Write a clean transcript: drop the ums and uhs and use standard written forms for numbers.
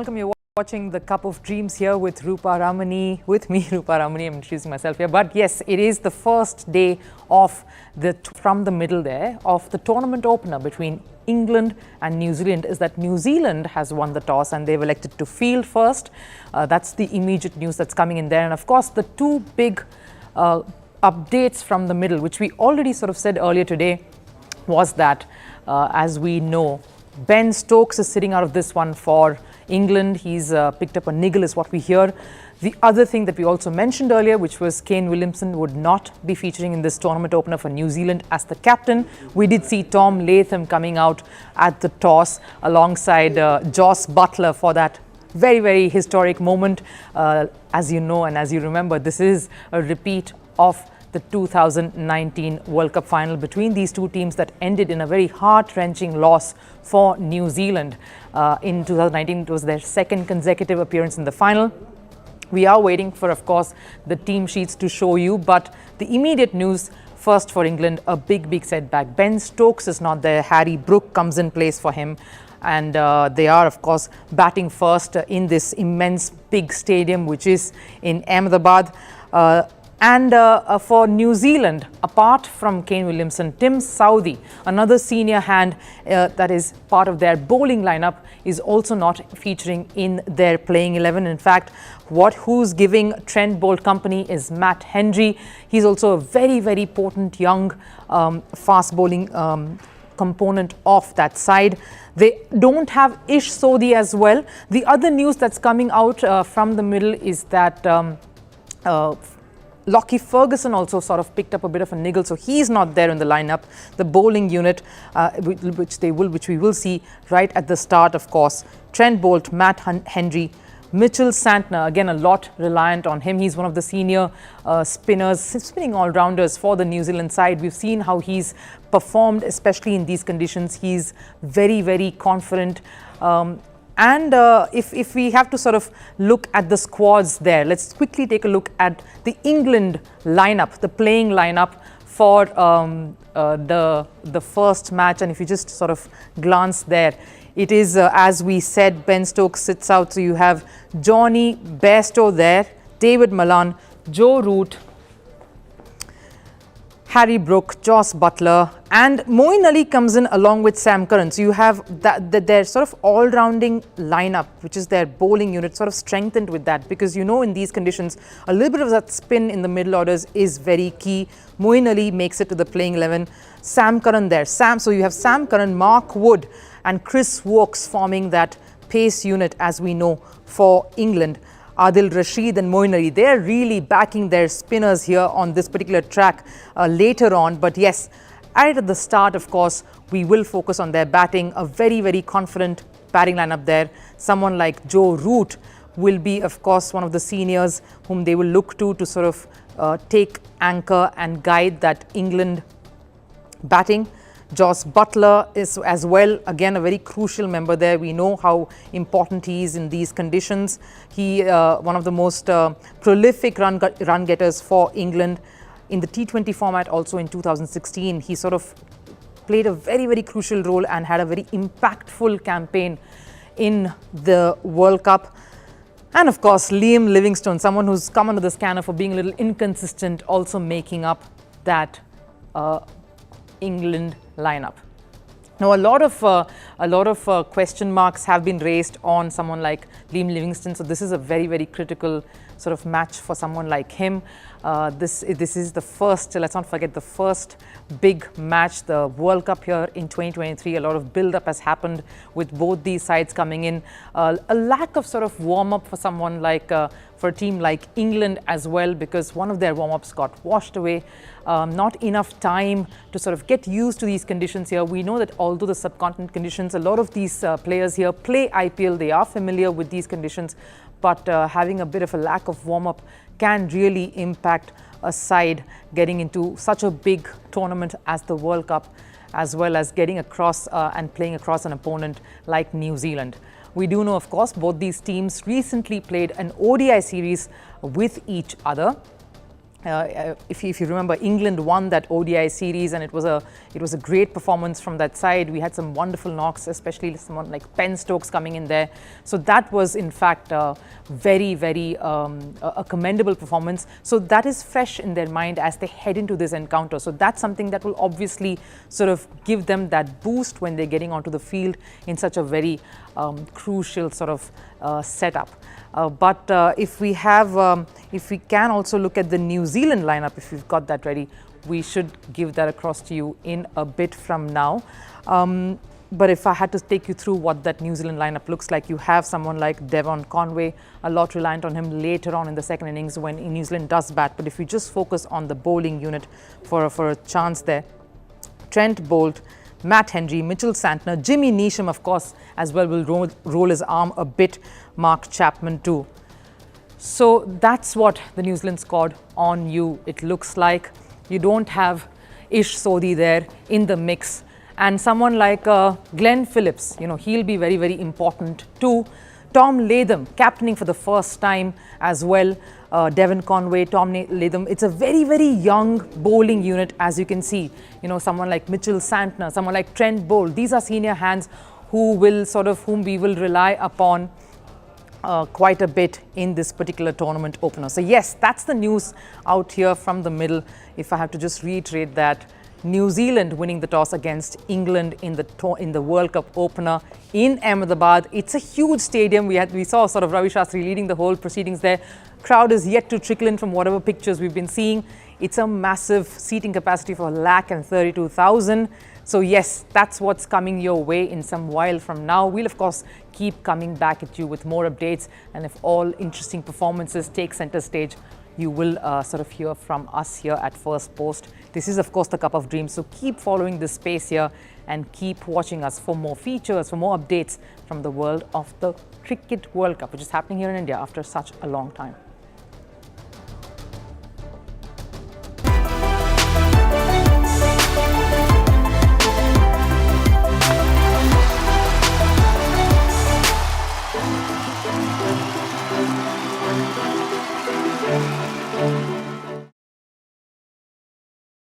welcome. You're watching the Cup of Dreams here with Rupa Ramani. With me, Rupa Ramani. I'm introducing myself here. But yes, it is the first day of from the middle there of the tournament opener between England and New Zealand. Is that New Zealand has won the toss and they've elected to field first. That's the immediate news that's coming in there. And of course, the two big updates from the middle, which we already sort of said earlier today, was that as we know, Ben Stokes is sitting out of this one for England. He's picked up a niggle is what we hear. The other thing that we also mentioned earlier, which was Kane Williamson would not be featuring in this tournament opener for New Zealand as the captain. We did see Tom Latham coming out at the toss alongside Jos Buttler for that very, very historic moment. As you know and as you remember, this is a repeat of the 2019 World Cup final between these two teams that ended in a very heart-wrenching loss for New Zealand. In 2019, it was their second consecutive appearance in the final. We are waiting for, of course, the team sheets to show you, but the immediate news first for England, a big setback. Ben Stokes is not there. Harry Brook comes in place for him. And they are, of course, batting first in this immense big stadium, which is in Ahmedabad. And for New Zealand, apart from Kane Williamson, Tim Southee, another senior hand that is part of their bowling lineup, is also not featuring in their playing 11. In fact, who's giving Trent Boult company is Matt Henry. He's also a very potent young fast bowling component of that side. They don't have Ish Sodhi as well. The other news that's coming out from the middle is that Lockie Ferguson also sort of picked up a bit of a niggle, so he's not there in the lineup. The bowling unit, which we will see right at the start, of course. Trent Boult, Matt Henry, Mitchell Santner, again a lot reliant on him. He's one of the senior spinning all-rounders for the New Zealand side. We've seen how he's performed, especially in these conditions. He's very confident. And if we have to sort of look at the squads there, let's quickly take a look at the England lineup, the playing lineup for the first match. And if you just sort of glance there, it is, as we said, Ben Stokes sits out. So you have Jonny Bairstow there, David Malan, Joe Root, Harry Brook, Jos Buttler, and Moeen Ali comes in along with Sam Curran. So you have their sort of all-rounding lineup, which is their bowling unit, sort of strengthened with that, because you know in these conditions, a little bit of that spin in the middle orders is very key. Moeen Ali makes it to the playing 11. Sam Curran there. So you have Sam Curran, Mark Wood, and Chris Woakes forming that pace unit, as we know, for England. Adil Rashid and Moeen Ali, they're really backing their spinners here on this particular track later on. But yes, right at the start, of course, we will focus on their batting. A very confident batting lineup there. Someone like Joe Root will be, of course, one of the seniors whom they will look to sort of take anchor and guide that England batting. Jos Buttler is as well, again, a very crucial member there. We know how important he is in these conditions. He, one of the most prolific run getters for England in the T20 format. Also in 2016, he sort of played a very crucial role and had a very impactful campaign in the World Cup. And of course, Liam Livingstone, someone who's come under the scanner for being a little inconsistent, also making up that England lineup. Now, a lot of question marks have been raised on someone like Liam Livingstone. So this is a very critical sort of match for someone like him. This is the first, let's not forget, the first big match, the World Cup here in 2023. A lot of build-up has happened with both these sides coming in. A lack of sort of warm-up for someone like, for a team like England as well, because one of their warm-ups got washed away. Not enough time to sort of get used to these conditions here. We know that although the subcontinent conditions, a lot of these players here play IPL, they are familiar with these conditions, but having a bit of a lack of warm-up can really impact a side getting into such a big tournament as the World Cup, as well as getting across and playing across an opponent like New Zealand. We do know, of course, both these teams recently played an ODI series with each other. if you remember, England won that ODI series, and it was a great performance from that side. We had some wonderful knocks, especially someone like Ben Stokes coming in there. So that was in fact very a commendable performance. So that is fresh in their mind as they head into this encounter. So that's something that will obviously sort of give them that boost when they're getting onto the field in such a very crucial sort of setup. But if we can also look at the New Zealand lineup, if you've got that ready, we should give that across to you in a bit from now. But if I had to take you through what that New Zealand lineup looks like, you have someone like Devon Conway, a lot reliant on him later on in the second innings when New Zealand does bat. But if we just focus on the bowling unit for a chance there, Trent Boult, Matt Henry, Mitchell Santner, Jimmy Neesham, of course, as well will roll his arm a bit, Mark Chapman too. So that's what the New Zealand squad on you, it looks like. You don't have Ish Sodhi there in the mix. And someone like Glenn Phillips, he'll be very important too. Tom Latham, captaining for the first time as well. Devon Conway, Tom Latham. It's a very young bowling unit, as you can see. Someone like Mitchell Santner, someone like Trent Boult. These are senior hands whom we will rely upon quite a bit in this particular tournament opener. So yes, that's the news out here from the middle. If I have to just reiterate that, New Zealand winning the toss against England in the World Cup opener in Ahmedabad. It's a huge stadium. We saw sort of Ravi Shastri leading the whole proceedings there. Crowd is yet to trickle in from whatever pictures we've been seeing. It's a massive seating capacity for 132,000. So yes, that's what's coming your way in some while from now. We'll of course keep coming back at you with more updates, and if all interesting performances take center stage, you will sort of hear from us here at First Post. This is of course the Cup of Dreams, so keep following this space here and keep watching us for more features, for more updates from the world of the Cricket World Cup, which is happening here in India after such a long time. Thank you.